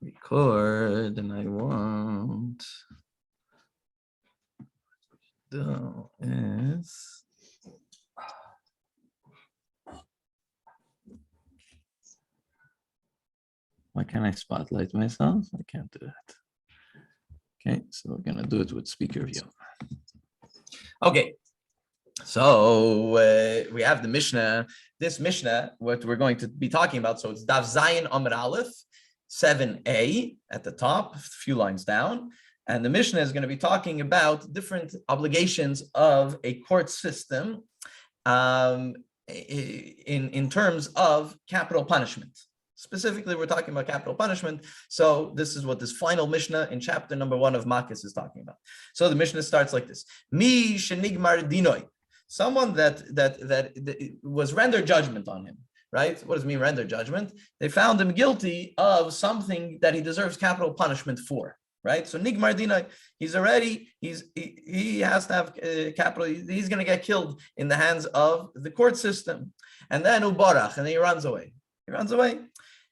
record, and I won't do is why can't I spotlight myself? I can't do that. Okay, so we're gonna do it with speaker view. Okay, so we have the Mishnah. This Mishnah, what we're going to be talking about, so it's Daf Zayin Amud Aleph, 7a at the top, a few lines down. And the Mishnah is going to be talking about different obligations of a court system in terms of capital punishment. Specifically, we're talking about capital punishment. So this is what this final Mishnah in chapter number 1 of Makkos is talking about. So the Mishnah starts like this: Mi shenigmar dinoi, someone that was rendered judgment on him. Right? What does mean render judgment? They found him guilty of something that he deserves capital punishment for. Right? So nigmar dinoi, he has to have capital. He's going to get killed in the hands of the court system, and then ubarach, and then he runs away.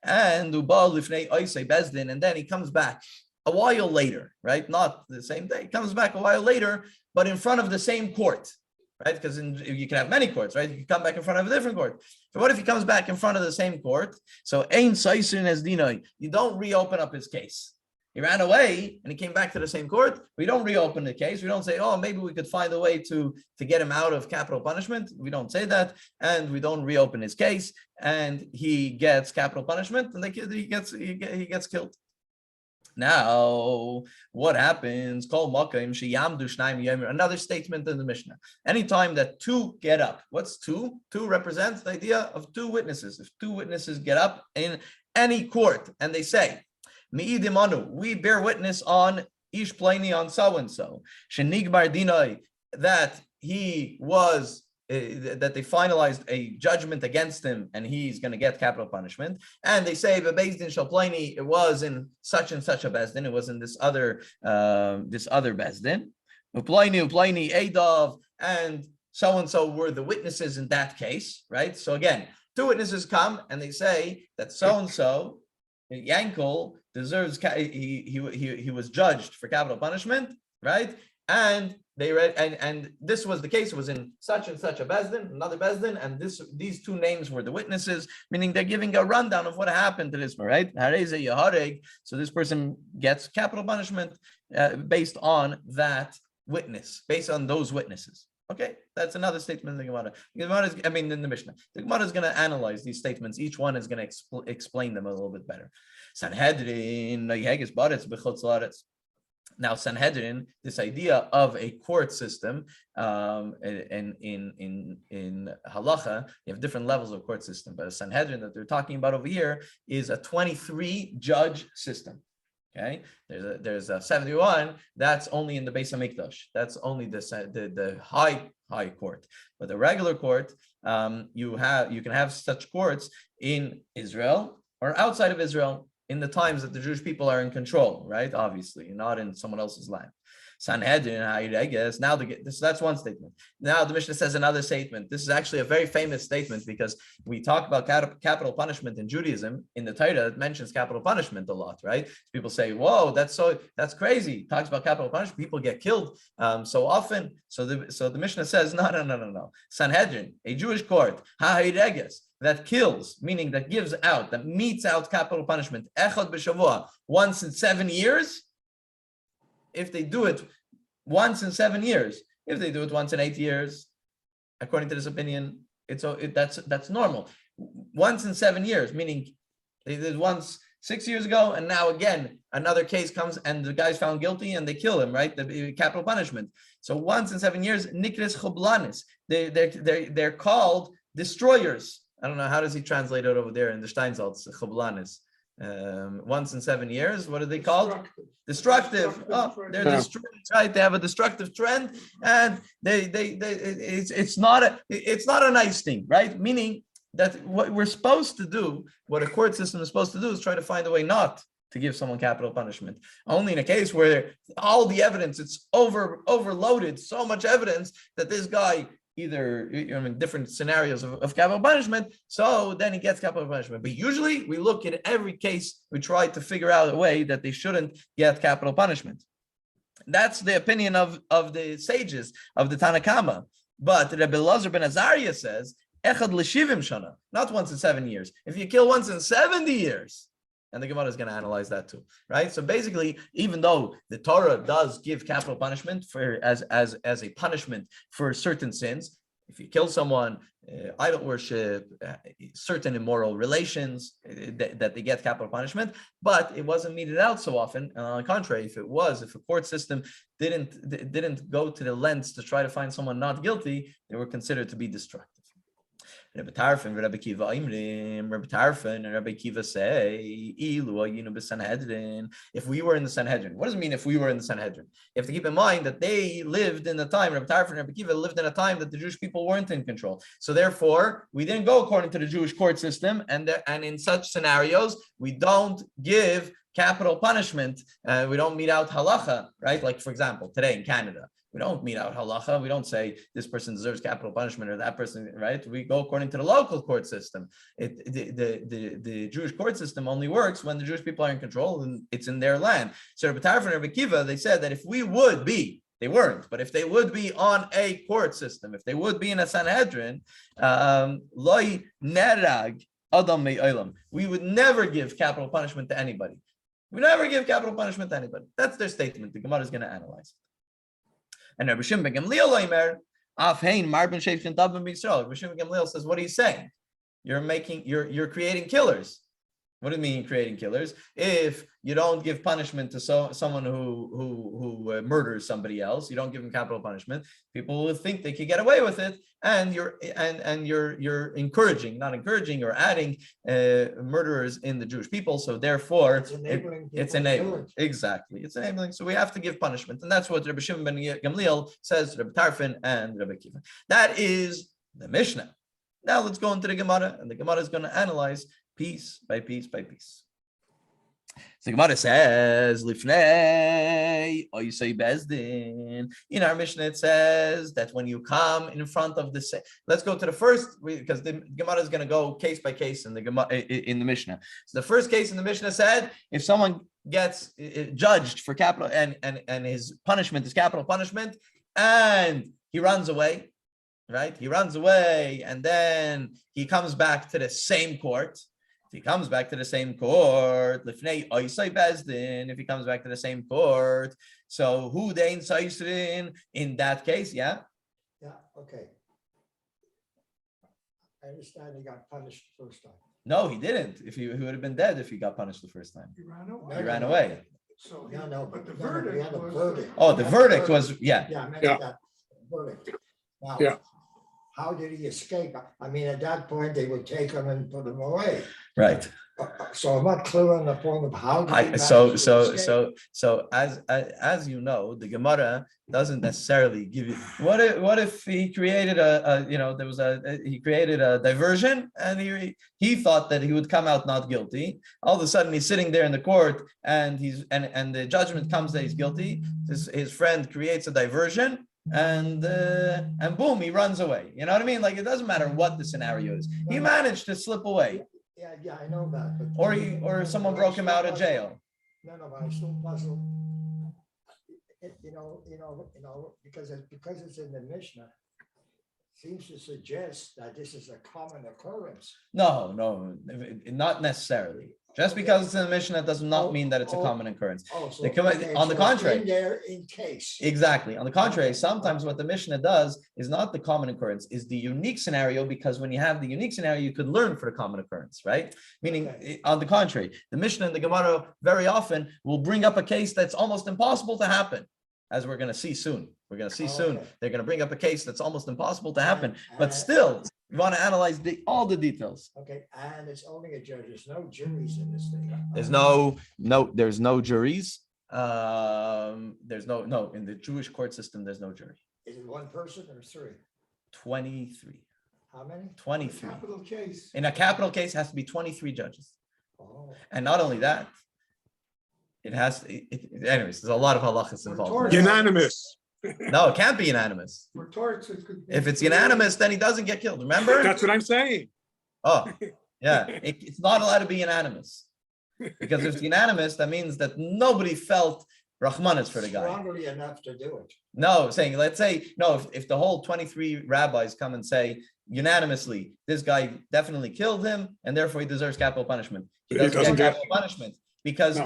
And ubal lifnei oisei bezdin, and then he comes back a while later. Right? Not the same day. He comes back a while later, but in front of the same court. Right? Because you can have many courts, right? You can come back in front of a different court. So what if he comes back in front of the same court? So ein saisin as dinoi, you don't reopen up his case. He ran away and he came back to the same court. We don't reopen the case. We don't say, oh, maybe we could find a way to get him out of capital punishment. We don't say that, and we don't reopen his case, and he gets capital punishment, and he gets killed. Now, what happens? Another statement in the Mishnah. Anytime that two get up, what's two? Two represents the idea of two witnesses. If two witnesses get up in any court and they say, we bear witness on Ish Pliny, on so-and-so, Shenigbar Dinoi, that he was that they finalized a judgment against him and he's going to get capital punishment. And they say, Bezdin Shalplani, it was in such and such a Bezdin, it was in this other Bezdin. Uplaini, Adov, and so were the witnesses in that case, right? So again, two witnesses come and they say that so-and-so, Yankel, deserves, he was judged for capital punishment, right? And they read, and this was the case. It was in such and such a bezdin, another bezdin, and these two names were the witnesses, meaning they're giving a rundown of what happened to this one, right? So this person gets capital punishment based on that witness, based on those witnesses. Okay, that's another statement in the Gemara. In the Mishnah, the Gemara is going to analyze these statements. Each one is going to explain them a little bit better. Sanhedrin, now, Sanhedrin, this idea of a court system, in halacha, you have different levels of court system, but a Sanhedrin that they're talking about over here is a 23 judge system. Okay, there's a 71 that's only in the Beis Hamikdash. That's only the high court. But the regular court, you can have such courts in Israel or outside of Israel, in the times that the Jewish people are in control, right? Obviously, not in someone else's land. Sanhedrin, I guess. Now that's one statement. Now the Mishnah says another statement. This is actually a very famous statement because we talk about capital punishment in Judaism. In the Torah, it mentions capital punishment a lot, right? People say, "Whoa, that's crazy." It talks about capital punishment. People get killed so often. So the Mishnah says, no. Sanhedrin, a Jewish court, that kills, meaning that gives out, that metes out capital punishment, echad b'shavua, once in 7 years. If they do it once in 7 years, if they do it once in 8 years, according to this opinion, that's normal. Once in 7 years, meaning they did once 6 years ago, and now again another case comes and the guy's found guilty and they kill him, right? The capital punishment. So once in 7 years, nikres choblanis. They're called destroyers. I don't know, how does he translate it over there in the Steinsaltz, choblanis? Once in 7 years, what are they called? Destructive. They're destructive, right? They have a destructive trend, and it's not a nice thing, right? Meaning that what we're supposed to do, what a court system is supposed to do, is try to find a way not to give someone capital punishment. Only in a case where all the evidence, it's overloaded, so much evidence that this guy either different scenarios of capital punishment, so then he gets capital punishment. But usually we look at every case, we try to figure out a way that they shouldn't get capital punishment. That's the opinion of the sages of the Tanakama. But Rebbe Elazar ben Azariah says, Echad l'shivim shana, not once in 7 years. If you kill once in 70 years, and the Gemara is going to analyze that too, right? So basically, even though the Torah does give capital punishment for as a punishment for certain sins, if you kill someone, idol worship, certain immoral relations, that they get capital punishment, but it wasn't meted out so often. On the contrary, if a court system didn't go to the lengths to try to find someone not guilty, they were considered to be destructive. Rabbi Tarfon, Rabbi Kiva Imrim, Rabbi Tarfon and Rabbi Kiva say, if we were in the Sanhedrin. What does it mean if we were in the Sanhedrin? You have to keep in mind that they lived in the time, Rabbi Tarfon and Rabbi Kiva lived in a time that the Jewish people weren't in control. So therefore, we didn't go according to the Jewish court system, and in such scenarios, we don't give capital punishment. We don't mete out halacha, right? Like, for example, today in Canada, we don't mete out halacha. We don't say this person deserves capital punishment or that person, right? We go according to the local court system. The Jewish court system only works when the Jewish people are in control and it's in their land. So Rabbi Tarfon and Rabbi Kiva, they said that if we would be, they weren't, but if they would be on a court system, if they would be in a Sanhedrin, loy nerag adam me'olam, we would never give capital punishment to anybody. We never give capital punishment to anybody. That's their statement. The Gemara is going to analyze. And Rabbi Shimon ben Gamliel Omer, Afhein Marbin Sheikhin Dabim B'Yisrael. Rabbi Shimon ben Gamliel says, what are you saying? You're creating killers. What do you mean creating killers? If you don't give punishment to someone who murders somebody else, you don't give them capital punishment, people will think they could get away with it, and you're encouraging, not encouraging, you're adding murderers in the Jewish people. So therefore, it's enabling. Exactly, it's enabling. So we have to give punishment, and that's what Rabbi Shimon ben Gamliel says, Rabbi Tarfon and Rabbi Kiva. That is the Mishnah. Now let's go into the Gemara, and the Gemara is going to analyze piece by piece by piece. So the Gemara says, Lifnei, or you say Bezdin. In our Mishnah, it says that when you come in front of the, let's go to the first, because the Gemara is going to go case by case in the Mishnah. So the first case in the Mishnah said, if someone gets judged for capital and his punishment is capital punishment, and he runs away, right? He runs away, and then he comes back to the same court. If he comes back to the same court, lifnei oisai bezdin, if he comes back to the same court, so who dein saisrin in that case? Yeah, okay. I understand he got punished the first time. No, he didn't. If he would have been dead if he got punished the first time. He ran away. He ran away. So But the verdict was. Oh, the verdict was, yeah. Yeah, I meant that verdict. Now, how did he escape? I mean, at that point, they would take him and put him away. Right. So I'm not clear on the point of how. So as you know, the Gemara doesn't necessarily give you. What if he created he created a diversion, and he thought that he would come out not guilty. All of a sudden, he's sitting there in the court, and the judgment comes that he's guilty. His friend creates a diversion. And boom, he runs away. You know what I mean? Like, it doesn't matter what the scenario is. He managed to slip away. Yeah, I know that. But or someone broke him out of jail. No, but I still puzzled. Because it's in the Mishnah, seems to suggest that this is a common occurrence. No, not necessarily. Just because it's in the Mishnah does not mean that it's a common occurrence. On the contrary, in case. Exactly. On the contrary, sometimes what the Mishnah does is not the common occurrence, is the unique scenario, because when you have the unique scenario, you could learn for the common occurrence, right? Meaning, on the contrary, the Mishnah and the Gemara very often will bring up a case that's almost impossible to happen, as we're going to see soon. We're going to see soon. They're going to bring up a case that's almost impossible to happen, but still, we want to analyze all the details. Okay, and it's only a judge. There's no juries in this thing. There's no juries. There's no in the Jewish court system. There's no jury. Is it one person or three? 23. How many? 23. Capital case. In a capital case, it has to be 23 judges. Oh. And not only that, it has. Anyways, there's a lot of halachas involved. Unanimous. No, it can't be unanimous. For torts, it could. If it's unanimous, then he doesn't get killed. Remember? That's what I'm saying. Oh, yeah. It's not allowed to be unanimous. Because if it's unanimous, that means that nobody felt Rahmanis for the guy. Strongly enough to do it. No, saying, let's say, no, if the whole 23 rabbis come and say unanimously, this guy definitely killed him and therefore he deserves capital punishment. He doesn't get capital punishment because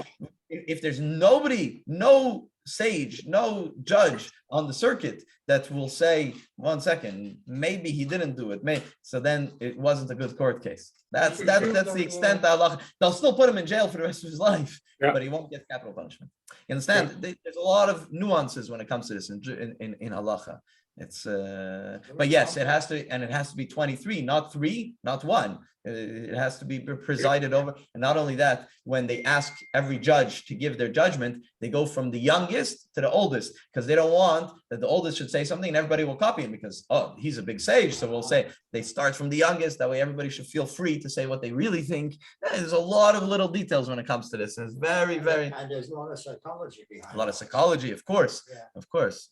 if there's nobody, no sage, no judge on the circuit that will say, 1 second, maybe he didn't do it. So then it wasn't a good court case. That's the extent that Allah, they'll still put him in jail for the rest of his life, but he won't get capital punishment. You understand? There's a lot of nuances when it comes to this in halacha. It's but yes, it has to be 23, not 3, not 1. It has to be presided over. And not only that, when they ask every judge to give their judgment, they go from the youngest to the oldest, because they don't want that the oldest should say something and everybody will copy him because, oh, he's a big sage. So we'll say they start from the youngest. That way everybody should feel free to say what they really think. There's a lot of little details when it comes to this. And it's very, very... And there's a lot of psychology behind it. A lot of psychology, of course. Yeah. Of course.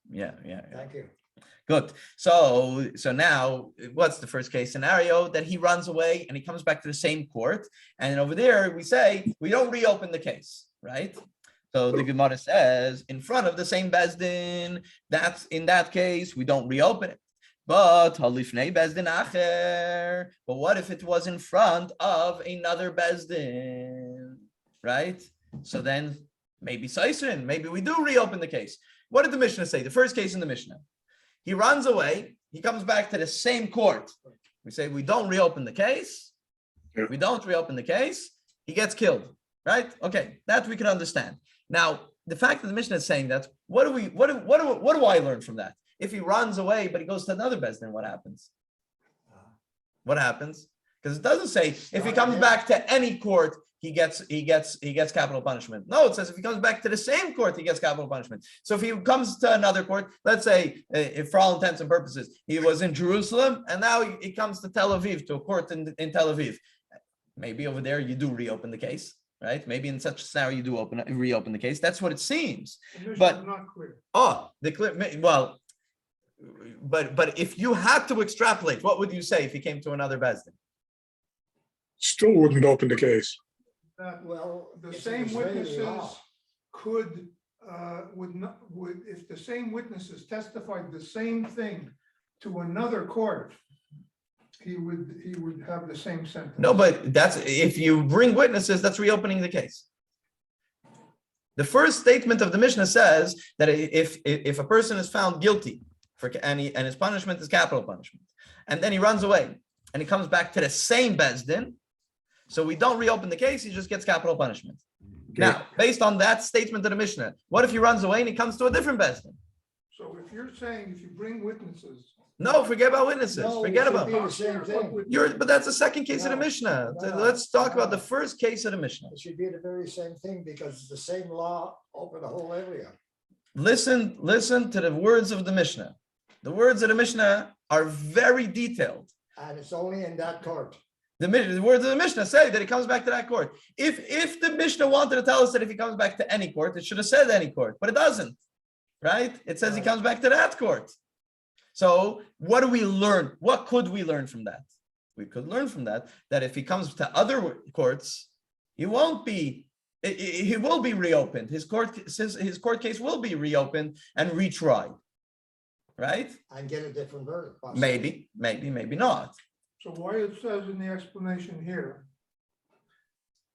Yeah. Thank you. Good. So now, what's the first case scenario? That he runs away and he comes back to the same court. And over there, we say, we don't reopen the case, right? So the Gemara says, in front of the same Bezdin, that's in that case, we don't reopen it. But halifnei Bezdin acher. But what if it was in front of another Bezdin, right? So then maybe Saisin, maybe we do reopen the case. What did the Mishnah say? The first case in the Mishnah. He runs away. He comes back to the same court. We say we don't reopen the case. We don't reopen the case. He gets killed, right? Okay, that we can understand. Now, the fact that the Mishnah is saying that, what do I learn from that? If he runs away, but he goes to another Bezdin, what happens? What happens? Because it doesn't say if he comes back to any court, he gets capital punishment. No, it says if he comes back to the same court, he gets capital punishment. So if he comes to another court, let's say, if for all intents and purposes, he was in Jerusalem and now he comes to Tel Aviv, to a court in Tel Aviv. Maybe over there you do reopen the case, right? Maybe in such a scenario you do reopen the case. That's what it seems. But not clear. But if you had to extrapolate, what would you say if he came to another Bezdin? Still wouldn't open the case. Well, the It's same Israeli witnesses law. would if the same witnesses testified the same thing to another court, he would have the same sentence. No, but that's if you bring witnesses, that's reopening the case. The first statement of the Mishnah says that if a person is found guilty and his punishment is capital punishment, and then he runs away and he comes back to the same Bezdin, so we don't reopen the case, he just gets capital punishment. Now, based on that statement of the Mishnah, what if he runs away and he comes to a different Bezdin? So if you're saying if you bring witnesses, No, forget about witnesses. No, Forget it should about be the same thing. But that's the second case of the Mishnah. No. Let's talk about the first case of the Mishnah. It should be the very same thing because it's the same law over the whole area. Listen to the words of the Mishnah. The words of the Mishnah are very detailed. And it's only in that court. The words of the Mishnah say that he comes back to that court. If the Mishnah wanted to tell us that if he comes back to any court, it should have said any court, but it doesn't, right? It says he comes back to that court. So what do we learn? What could we learn from that? We could learn from that if he comes to other courts, he will be reopened. His court case will be reopened and retried, right? And get a different verdict. Possibly. Maybe not. so why it says in the explanation here,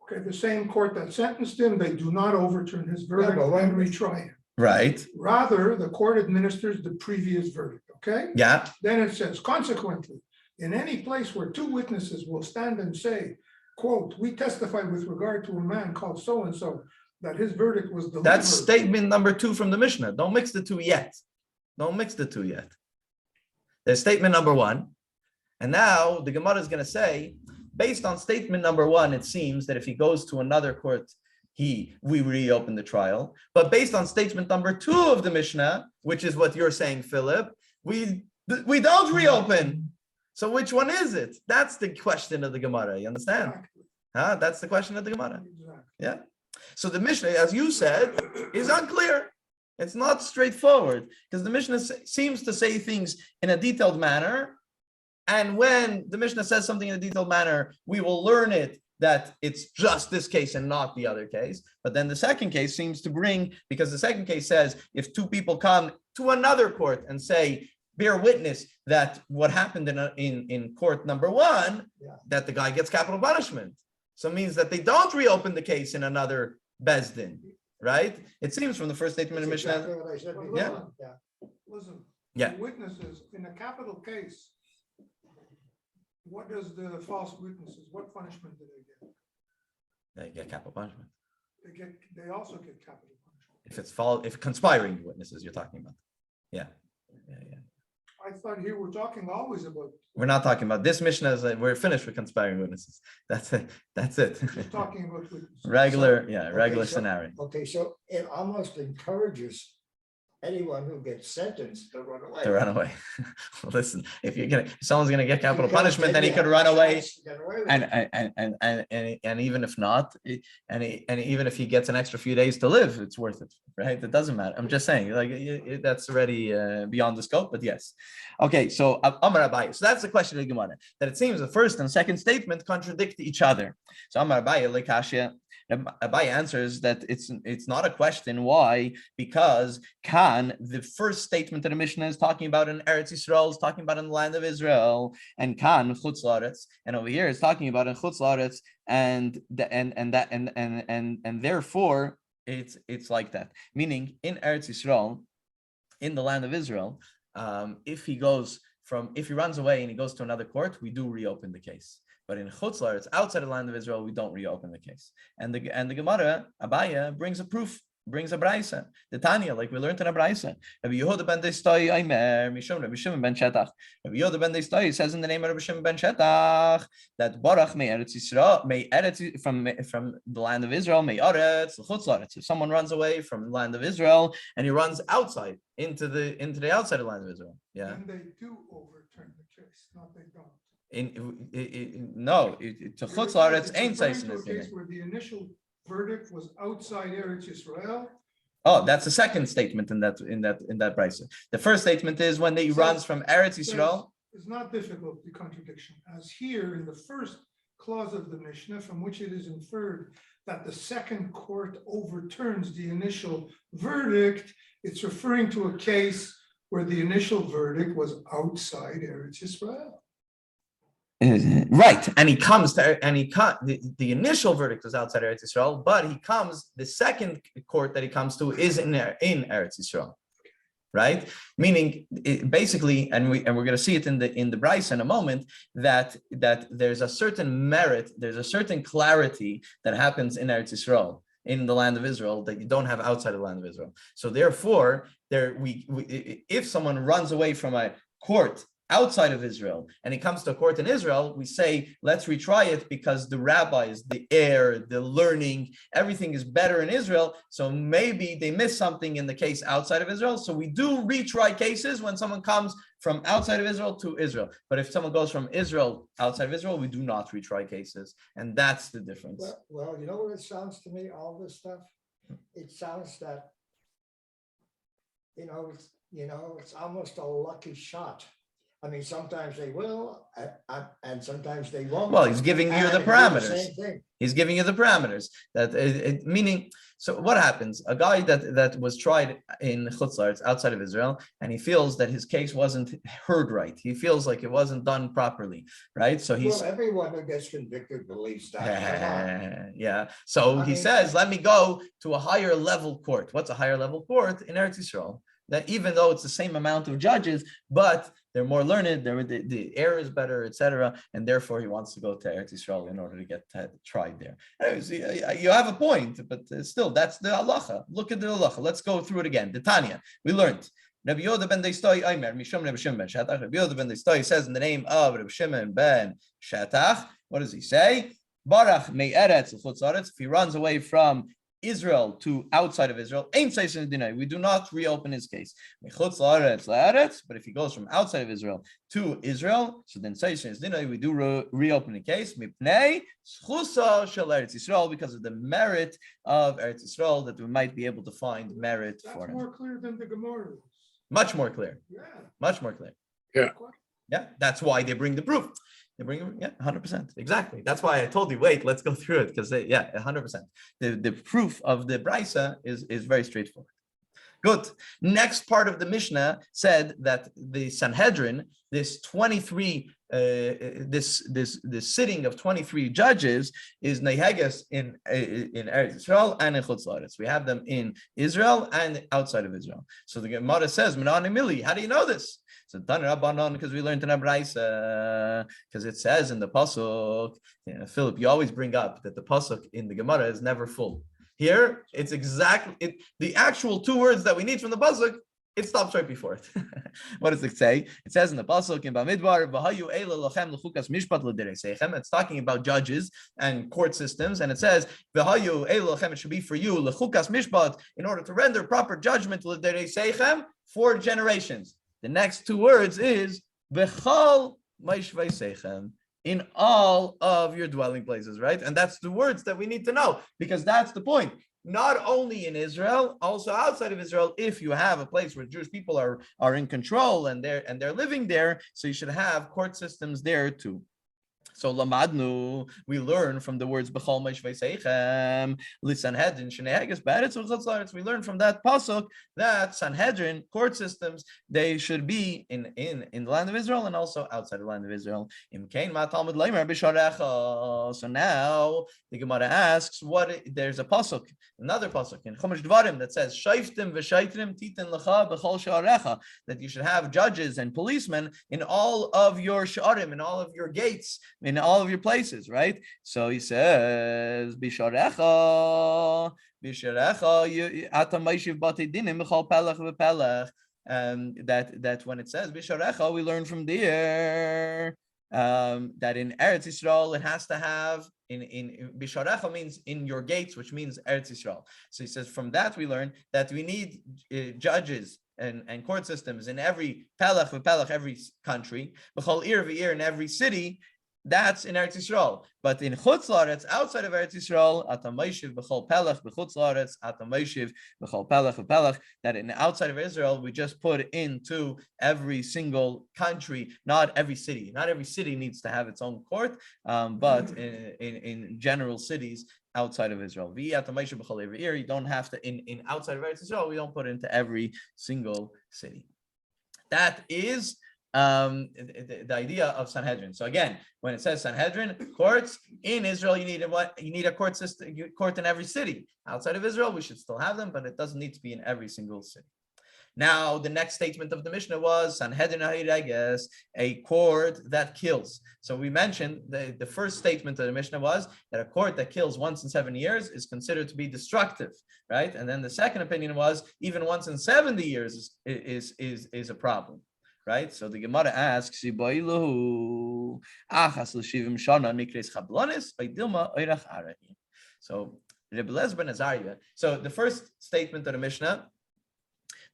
okay, the same court that sentenced him, they do not overturn his verdict but when- and retry him. Right. Rather, the court administers the previous verdict, okay? Yeah. Then it says, consequently, in any place where two witnesses will stand and say, quote, we testified with regard to a man called so-and-so, that his verdict was delivered. That's statement number 2 from the Mishnah. Don't mix the two yet. There's statement number 1. And now the Gemara is going to say, based on statement number 1, it seems that if he goes to another court, we reopen the trial. But based on statement number 2 of the Mishnah, which is what you're saying, Philip, we don't reopen. So which one is it? That's the question of the Gemara. You understand? Exactly. That's the question of the Gemara. Exactly. Yeah. So the Mishnah, as you said, is unclear. It's not straightforward because the Mishnah seems to say things in a detailed manner. And when the Mishnah says something in a detailed manner, we will learn it that it's just this case and not the other case. But then the second case seems to bring, because the second case says, if two people come to another court and say, bear witness that what happened in court number one, that the guy gets capital punishment. So it means that they don't reopen the case in another Bezdin, right? It seems from the first statement of Mishnah. Exactly what I said But before. listen, Yeah. the witnesses in a capital case, what does the false witnesses, what punishment do they get? They get capital punishment. They also get capital punishment. If it's if conspiring witnesses you're talking about. Yeah. I thought here we're talking always about, We're not talking about this Mishnah. We're finished with conspiring witnesses. That's it. That's it. just talking about witnesses. Regular so- scenario. Okay, so it almost encourages anyone who gets sentenced to run away. To run away. Listen, if someone's gonna get capital Because punishment, then then he you could have run a away. chance to get away with it. And even if not, and even if he gets an extra few days to live, it's worth it, right? It doesn't matter. I'm just saying, like that's already beyond the scope. But yes, okay. So Amar Abaye. So that's the question of the Gemara. That it seems the first and second statement contradict each other. So Amar Abaye lekashya. Abaye answers that it's not a question. Why? Because the first statement of the Mishnah is talking about in Eretz Yisrael, is talking about in the land of Israel, and Chutz La'aretz, and over here is talking about in Chutz La'aretz, and therefore it's like that. Meaning in Eretz Yisrael, in the land of Israel, if he runs away and he goes to another court, we do reopen the case. But in Chutz La'aretz, outside the land of Israel, we don't reopen the case. And the Gemara, Abaye, brings a proof, brings a braysa. The Tanya, like we learned in a braysa. Rabbi Yehuda ben Deistoi Aimer Mishum Rabbi Shimon ben Shetach. Rabbi Yehuda ben Deistoi says in the name of Rabbi Shimon ben Shetach that Barach may Eretz Yisrael, may Eretz from the land of Israel, may Eretz Chutz La'aretz. If someone runs away from the land of Israel and he runs outside into the outside of the land of Israel, yeah. And they do overturn the case, not they don't. To Chutz La'aretz ain't referring saying to a case where the initial verdict was outside Eretz Yisrael. Oh, that's the second statement in that brayso. The first statement is when he runs from Eretz Yisrael. It's not difficult, the contradiction, as here in the first clause of the Mishnah, from which it is inferred that the second court overturns the initial verdict. It's referring to a case where the initial verdict was outside Eretz Yisrael. Right, and the initial verdict was outside Eretz Yisrael, but the second court that he comes to is in Eretz Yisrael, right? Meaning, basically, and we're going to see it in the Bryce in a moment, that there's a certain merit, there's a certain clarity that happens in Eretz Yisrael, in the land of Israel, that you don't have outside of the land of Israel. So therefore, if someone runs away from a court outside of Israel and he comes to a court in Israel, we say, let's retry it because the rabbis, the air, the learning, everything is better in Israel. So maybe they missed something in the case outside of Israel. So we do retry cases when someone comes from outside of Israel to Israel. But if someone goes from Israel outside of Israel, we do not retry cases. And that's the difference. Well, you know what it sounds to me, all this stuff? It sounds that, it's almost a lucky shot. I mean, sometimes they will, and sometimes they won't. Well, he's giving you the parameters. Same thing. He's giving you the parameters. Meaning, so what happens? A guy that was tried in Chutz La'aretz outside of Israel, and he feels that his case wasn't heard right. He feels like it wasn't done properly, right? So he's everyone who gets convicted believes that. yeah. So he mean, says, "Let me go to a higher level court." What's a higher level court in Eretz Yisrael? That even though it's the same amount of judges, but they're more learned, the air is better, etc., and therefore he wants to go to Eretz Yisrael in order to get tried there. Anyways, you have a point, but still, that's the halacha. Look at the halacha. Let's go through it again. The Tanya, we learned. Rabbi Yehuda ben Deistoi Aimer Mishum Rabbi Shimon ben Shetach. Rabbi Yehuda ben Deistoi says in the name of Rabbi Shimon ben Shetach. What does he say? Barach mei Eretz Chutz La'aretz. If he runs away from Israel to outside of Israel, we do not reopen his case. But if he goes from outside of Israel to Israel, so then we do reopen the case because of the merit of Eretz Yisrael, that we might be able to find merit That's for him. more clear than the Gemara is. Much more clear. Yeah. Much more clear. Yeah. Yeah, that's why they bring the proof. They bring, 100%. Exactly. That's why I told you, wait, let's go through it, because 100%. The proof of the Brisa is very straightforward. Good. Next part of the Mishnah said that the Sanhedrin, this 23, this sitting of 23 judges is neheges in Eretz Yisrael and in Chutz La'aretz. We have them in Israel and outside of Israel. So the Gemara says, "Menani mili." How do you know this? So because we learned in a Brisa, because it says in the pasuk. Philip, you always bring up that the pasuk in the Gemara is never full. Here, it's exactly the actual two words that we need from the pasuk. It stops right before it. What does it say? It says in the pasuk in Bamidbar, "V'hayu eila lochem lechukas mishpat l'dereseichem." It's talking about judges and court systems, and it says, "V'hayu eila lochem." It should be for you lechukas mishpat, in order to render proper judgment l'dereseichem for generations. The next two words is "V'chal ma'ishveiseichem." In all of your dwelling places, right? And that's the words that we need to know, because that's the point. Not only in Israel, also outside of Israel, if you have a place where Jewish people are in control and they're living there, so you should have court systems there too. So lamadnu, we learn from the words b'chol meishveiseichem lisanhedrin sheneheges b'eretz v'chutz la'aretz. We learn from that pasuk that Sanhedrin court systems, they should be in the land of Israel and also outside the land of Israel. Imkein ma Talmud leimer b'sharecha. So now the Gemara asks, there's a pasuk, another pasuk in Chumash Dvarim that says shayftim v'shaytrim titin lecha b'chol sharecha, that you should have judges and policemen in all of your sha'arim, in all of your gates, in all of your places, right? So he says, Bisharecha, Atamayishiv Bati Dinim, B'chol Pelech v'Pelech. That when it says Bisharecha, we learn from there that in Eretz Yisrael it has to have in Bisharecha means in your gates, which means Eretz Yisrael. So he says from that we learn that we need judges and court systems in every pelech, every country, b'chol ir v'ir, in every city. That's in Eretz Yisrael. But in Chutz La'aretz, outside of Eretz Yisrael, atamayishiv b'chol pelech b'chutz la'aretz, atamayishiv b'chol pelech v'pelech. That in outside of Israel, we just put into every single country, not every city. Not every city needs to have its own court, but in general cities outside of Israel. You don't have to in outside of Eretz Yisrael. We don't put into every single city. That is the idea of Sanhedrin. So again, when it says Sanhedrin courts in Israel, you need a court system, court in every city. Outside of Israel, we should still have them, but it doesn't need to be in every single city. Now, the next statement of the Mishnah was Sanhedrin HaHireges, a court that kills. So we mentioned the first statement of the Mishnah was that a court that kills once in 7 years is considered to be destructive, right? And then the second opinion was even once in 70 years is a problem. Right, so the Gemara asks, so Rebbe Eliezer ben Azariah. So the first statement of the Mishnah,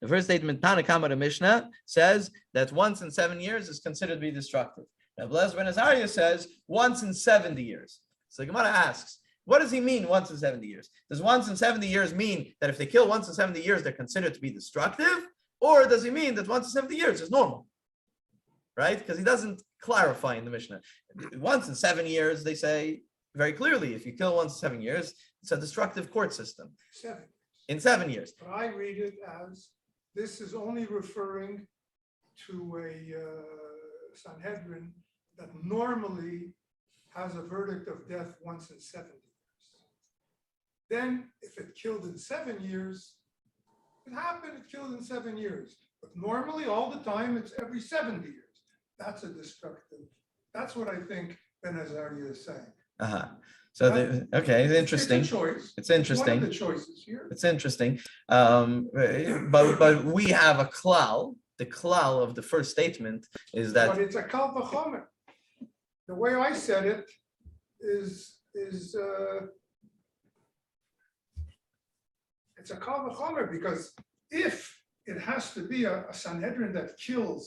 Tana Kama the Mishnah says that once in 7 years is considered to be destructive. Rebbe Eliezer ben Azariah says once in 70 years. So the Gemara asks, what does he mean once in 70 years? Does once in 70 years mean that if they kill once in 70 years, they're considered to be destructive? Or does he mean that once in 70 years is normal? Right? Because he doesn't clarify in the Mishnah. Once in 7 years, they say very clearly, if you kill once in 7 years, it's a destructive court system. 7. In 7 years. But I read it as this is only referring to a Sanhedrin that normally has a verdict of death once in 70 years. Then, if it killed in 7 years, it happened, it killed in 7 years. But normally, all the time, it's every 70 years. That's a destructive. That's what I think Ben Azariah is saying. So okay, it's interesting. It's a choice. It's interesting. One of the choices here. It's interesting. But we have a klal. The klal of the first statement is that. But it's a kal v'chomer. The way I said it is it's a kal v'chomer, because if it has to be a Sanhedrin that kills,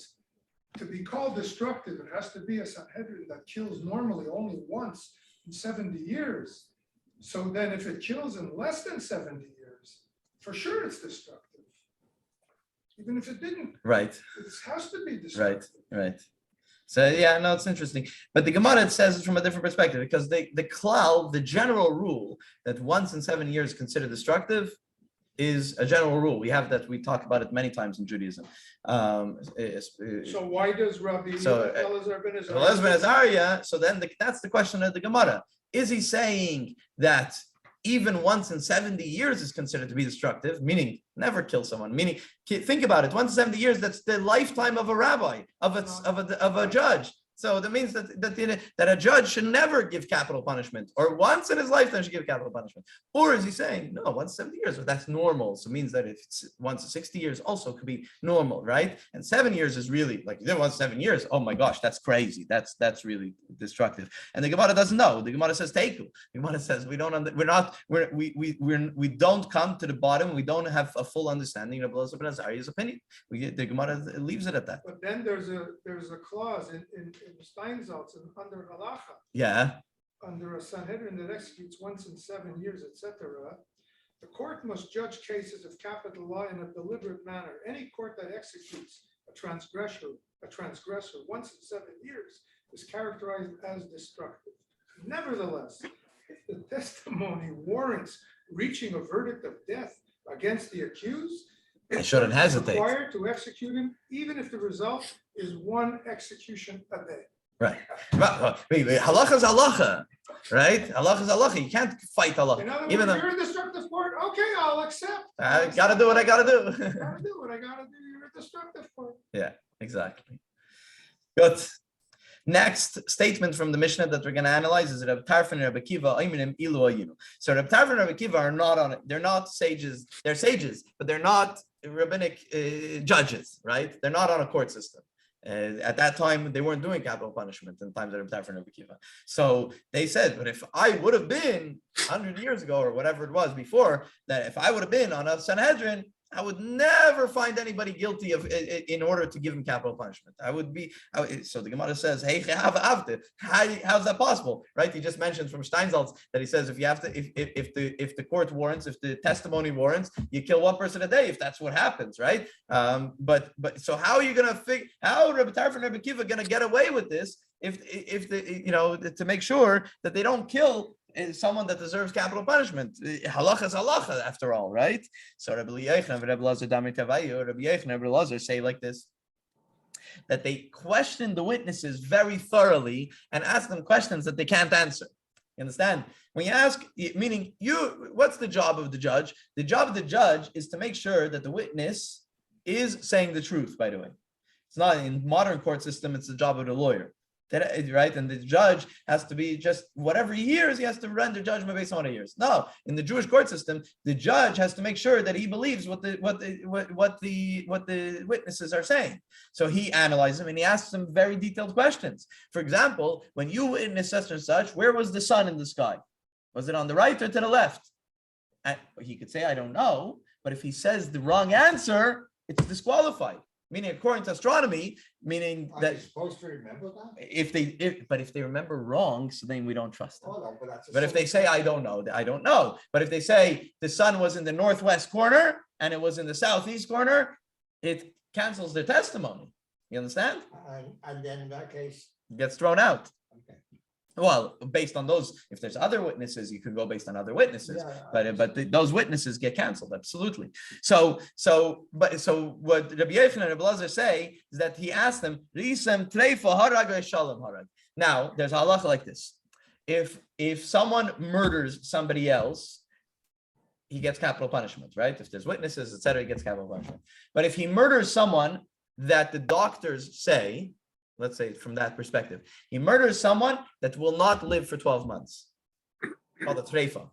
to be called destructive, it has to be a Sanhedrin that kills normally only once in 70 years. So then if it kills in less than 70 years, for sure it's destructive. Even if it didn't, Right. it has to be destructive. Right. So yeah, no, it's interesting. But the Gemara says it from a different perspective, because the klal, the general rule that once in 7 years considered destructive, is a general rule. We have that. We talk about it many times in Judaism. So why does Rabbi Elazar ben Elazar ben Azariah? Azariah, so then that's the question of the Gemara. Is he saying that even once in 70 years is considered to be destructive, meaning never kill someone, meaning think about it, once in 70 years, that's the lifetime of a rabbi, of a judge. So that means that a judge should never give capital punishment, or once in his lifetime should give capital punishment. Or is he saying, no, once 70 years, but that's normal. So it means that if it's once in 60 years also could be normal, right? And 7 years is really like, once 7 years, oh my gosh, that's crazy. That's really destructive. And the Gemara doesn't know. The Gemara says teiku. The Gemara says we don't come to the bottom. We don't have a full understanding of Elazar ben Azariah's opinion. The Gemara leaves it at that. But then there's a clause in Steinsaltz and under halacha. Yeah. Under a Sanhedrin that executes once in 7 years, etc., the court must judge cases of capital law in a deliberate manner. Any court that executes a transgressor once in 7 years is characterized as destructive. Nevertheless, if the testimony warrants reaching a verdict of death against the accused, I shouldn't hesitate. Required to execute him, even if the result is one execution a day. Right. Halacha is halacha, right? Halacha is halacha. You can't fight halacha. In other Even words, though you're a destructive court. Okay, I'll accept. I gotta do what I gotta do. Gotta do what I gotta do. You're a destructive court. Yeah, exactly. Good. Next statement from the Mishnah that we're going to analyze is Reb Tarfon and Reb Akiva. So Reb Tarfon and Reb Akiva are not on it. They're not sages. They're sages, but they're not rabbinic judges, right? They're not on a court system. At that time, they weren't doing capital punishment in times of Reb Tarfon and Reb Akiva. So they said, but if I would have been 100 years ago or whatever it was before, that if I would have been on a Sanhedrin, I would never find anybody guilty of in order to give him capital punishment. So the Gemara says, "Hey, how's that possible?" Right? He just mentioned from Steinsaltz that he says if the court warrants, if the testimony warrants, you kill one person a day if that's what happens, right? But so how are you going to figure? How Rebbe Tarfon and Rebbe Kiva going to get away with this if to make sure that they don't kill someone that deserves capital punishment? Halacha is halacha, after all, right? So Rabbi Yechon and Rabbi Elazar say like this, that they question the witnesses very thoroughly and ask them questions that they can't answer. You understand? When you ask, meaning what's the job of the judge? The job of the judge is to make sure that the witness is saying the truth, by the way. It's not in modern court system, it's the job of the lawyer. Right, and the judge has to be just whatever he hears, he has to render judgment based on what he hears. No, in the Jewish court system, the judge has to make sure that he believes what the witnesses are saying. So he analyzes them and he asks them very detailed questions. For example, when you witness such and such, where was the sun in the sky? Was it on the right or to the left? And he could say, I don't know, but if he says the wrong answer, it's disqualified. Meaning, according to astronomy, meaning Are that you supposed to remember that? if they remember wrong, so then we don't trust them. Oh, no, but that's a But if they say simple- I don't know, I don't know. But if they say the sun was in the northwest corner and it was in the southeast corner, it cancels their testimony. You understand? And then in that case, It gets thrown out. okay. Well, based on those, if there's other witnesses, you could go based on other witnesses. Yeah, Those witnesses get canceled, absolutely. So what Rabbi Yechon and Rabbi Elazar say is that he asked them, "Risem treifa harag or shalom harag." Now, there's a halacha like this: if someone murders somebody else, he gets capital punishment, right? If there's witnesses, etc., he gets capital punishment. But if he murders someone that the doctors say, let's say from that perspective, he murders someone that will not live for 12 months, called a treifa,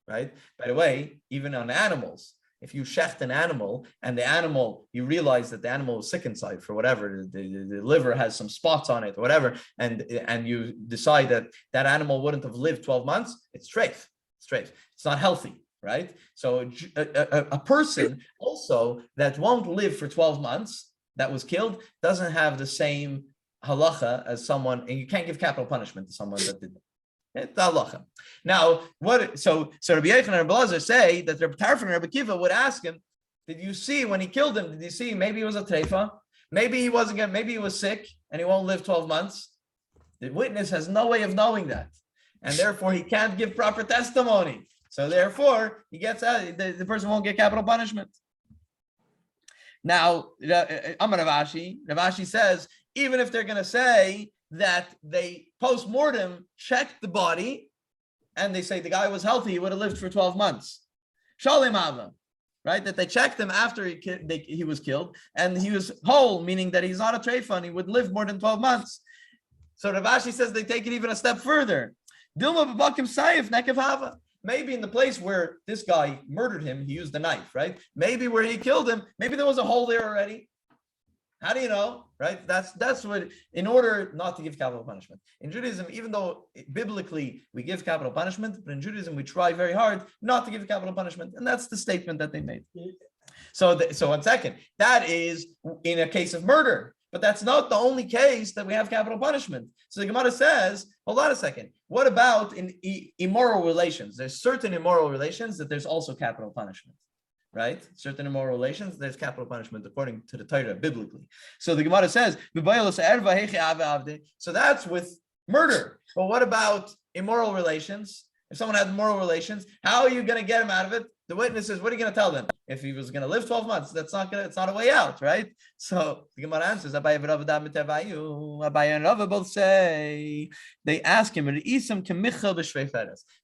right? By the way, even on animals, if you shecht an animal and the animal, you realize that the animal is sick inside for whatever, the liver has some spots on it or whatever, and you decide that animal wouldn't have lived 12 months, it's treif. It's treif. It's not healthy, right? So a person also that won't live for 12 months that was killed doesn't have the same halacha as someone, and you can't give capital punishment to someone that did that. It's the halacha. Now, so Rabbi Yechon and Rabbi Elazar say that Rabbi Tarfon and Rabbi Kiva would ask him, did you see when he killed him, did you see maybe he was a treifa? Maybe he wasn't good, maybe he was sick and he won't live 12 months. The witness has no way of knowing that. And therefore he can't give proper testimony. So therefore he gets out, the person won't get capital punishment. Now, Amar Rav Ashi says, even if they're going to say that they post-mortem checked the body and they say the guy was healthy, he would have lived for 12 months. Shalom Ava, right? That they checked him after he was killed and he was whole, meaning that he's not a treifa and he would live more than 12 months. So Rav Ashi says they take it even a step further. Dilma b'bakim sayif nekev hava. Maybe in the place where this guy murdered him, he used the knife, right? Maybe where he killed him, maybe there was a hole there already. How do you know, right? That's what, in order not to give capital punishment. In Judaism, even though biblically we give capital punishment, but in Judaism we try very hard not to give capital punishment. And that's the statement that they made. So 1 second, that is in a case of murder. But that's not the only case that we have capital punishment. So the Gemara says, hold on a second. What about in immoral relations? There's certain immoral relations that there's also capital punishment, right? Certain immoral relations, there's capital punishment according to the Torah, biblically. So the Gemara says, so that's with murder. But what about immoral relations? If someone has immoral relations, how are you going to get him out of it? The witness says, what are you going to tell them? If he was going to live 12 months, it's not a way out, right? So the Gemara answers, Abaye and Rava both say, they ask him,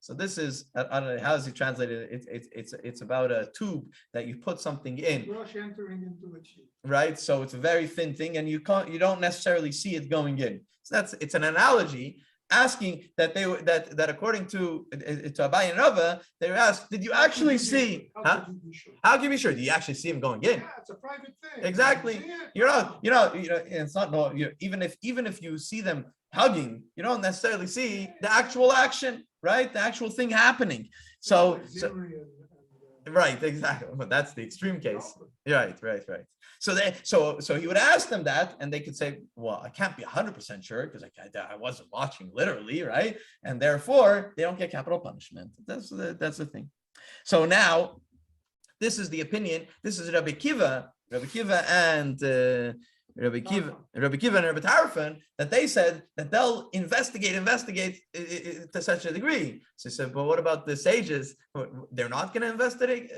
so this is, I don't know, how is he translated? It's about a tube that you put something in. Brush entering into a tube. Right? So it's a very thin thing and you don't necessarily see it going in. So it's an analogy. Asking that that according to Abaye and Rava, they were asked, did you actually see? How can you be sure? Do you actually see him going in? Yeah, it's a private thing. Exactly. It's not no. Even if you see them hugging, you don't necessarily see the actual action, right? The actual thing happening. So right, exactly. But that's the extreme case. Right. So he would ask them that, and they could say, "Well, I can't be 100% sure because I wasn't watching literally, right?" And therefore, they don't get capital punishment. That's the thing. So now, this is the opinion. This is Rabbi Kiva and Rabbi Kiva and Rabbi Tarfon, that they said that they'll investigate to such a degree. So he said, but what about the sages? They're not going to investigate.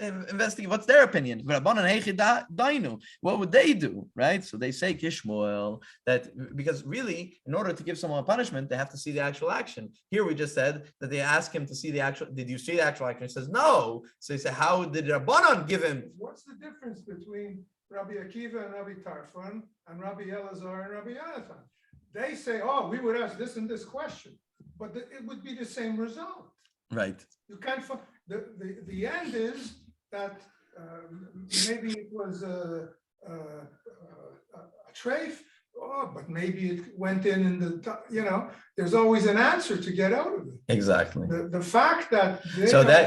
What's their opinion? What would they do? Right? So they say Kishmoel, that because really, in order to give someone a punishment, they have to see the actual action. Here we just said that they ask him to see the actual. Did you see the actual action? He says no. So he said, how did Rabbanon give him? What's the difference between Rabbi Akiva and Rabbi Tarfon and Rabbi Elazar and Rabbi Yonatan? They say, oh, we would ask this and this question, but it would be the same result. Right. You can't find, the end is that maybe it was a treif, but maybe it went in the, there's always an answer to get out of it. Exactly. The fact that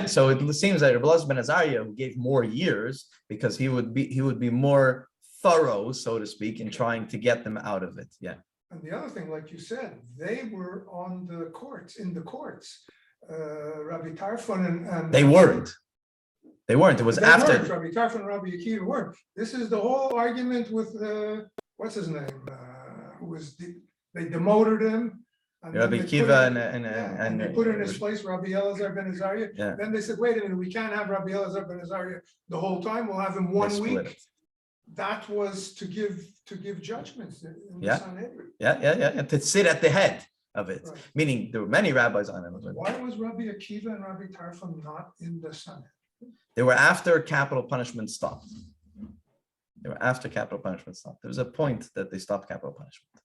so it seems that Rabbi Elazar ben Azariah, who gave more years, because he would be more thorough, so to speak, in trying to get them out of it. Yeah. And the other thing, like you said, they were in the courts. Rabbi Tarfon and they weren't. It was after. Rabbi Tarfon and Rabbi Akiva weren't. This is the whole argument with what's his name? They demoted him. And Rabbi Akiva and they put in his place Rabbi Elazar ben Azariah. Yeah. Then they said, wait a minute, we can't have Rabbi Elazar ben Azariah the whole time. We'll have him 1 week. That was to give judgments in the Sanhedrin. Yeah. To sit at the head of it. Right. Meaning there were many rabbis on it. Why was Rabbi Akiva and Rabbi Tarfon not in the Sanhedrin? They were after capital punishment stopped. There was a point that they stopped capital punishment.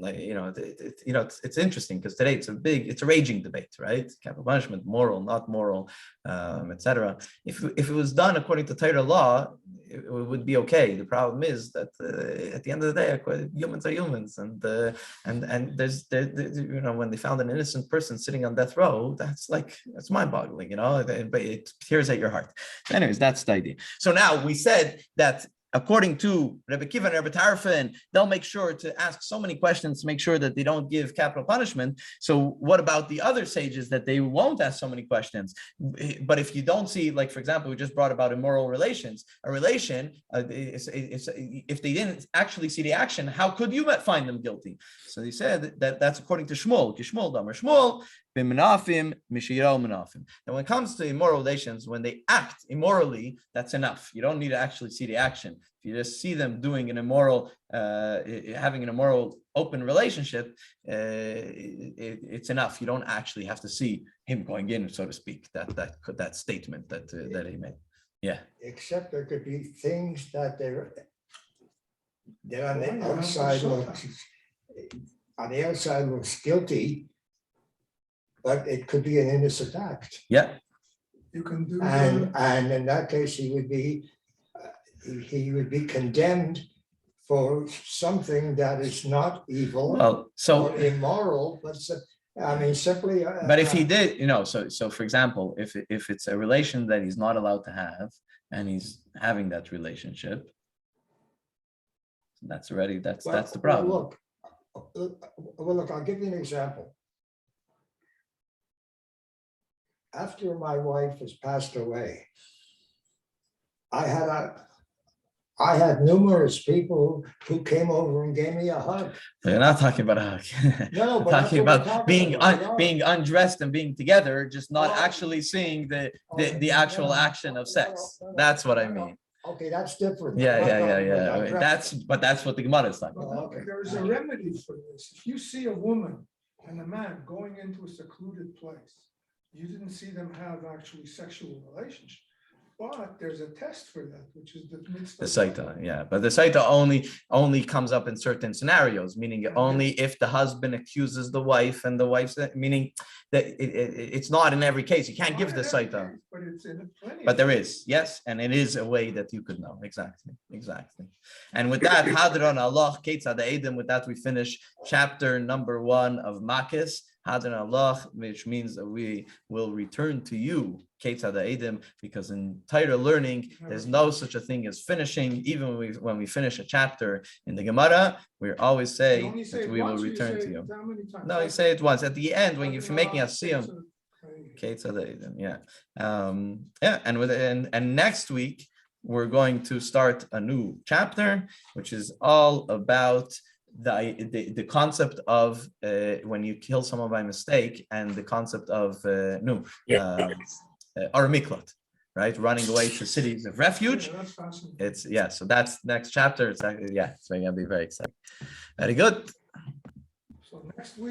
it's interesting because today it's a raging debate, right? Capital punishment, moral, not moral, etc. If it was done according to Torah law, it would be okay. The problem is that at the end of the day, humans are humans, and there's when they found an innocent person sitting on death row, that's mind-boggling, but it tears at your heart. Anyways, that's the idea. So now we said that according to Rebbe Kiva and Rebbe Tarfon, they'll make sure to ask so many questions to make sure that they don't give capital punishment. So what about the other sages that they won't ask so many questions? But if you don't see, like, for example, we just brought about immoral relations. A relation, if they didn't actually see the action, how could you find them guilty? So they said that's according to Shmuel. Shmuel, Damer Shmuel, B'menafim, Mishiro menafim. And when it comes to immoral relations, when they act immorally, that's enough. You don't need to actually see the action. If you just see them doing an immoral, having an immoral open relationship, it's enough. You don't actually have to see him going in, so to speak. That statement that he made. Yeah. Except there could be things that they're on the outside looks guilty, but it could be an innocent act. Yeah. You can do And in that case, he would be condemned for something that is not evil or immoral, but simply. But if he did, so for example, if it's a relation that he's not allowed to have, and he's having that relationship, that's the problem. Look, I'll give you an example. After my wife has passed away, I had numerous people who came over and gave me a hug. You're not talking about a hug. No, We're but talking about about. being undressed and being together, just not actually seeing the actual action of sex. That's what I mean. Okay, that's different. Yeah. That's what the Gemara is talking But about. look, there is a remedy for this. If you see a woman and a man going into a secluded place, you didn't see them have actually sexual relationship. But there's a test for that, which is the Saita, yeah, but the Saita only comes up in certain scenarios, meaning only if the husband accuses the wife and the wife's, meaning that it's not in every case. You can't give the Saita, but it's in plenty. But there is, yes, and it is a way that you could know exactly. And with that, Hadron Allah Ketzad Eidim. With that, we finish chapter number 1 of Makkos. Hadron Allah, which means that we will return to you, Ketzad Eidim, because in Torah learning, there's no such a thing as finishing. Even when we finish a chapter in the Gemara, we always say that we will return to you. No, you say it once at the end when you're making a siyum. Ketzad Eidim, yeah, and next week we're going to start a new chapter, which is all about the concept of when you kill someone by mistake, and the concept of miklat, right? Running away to cities of refuge. So that's next chapter. It's going to be very exciting. Very good. So next week.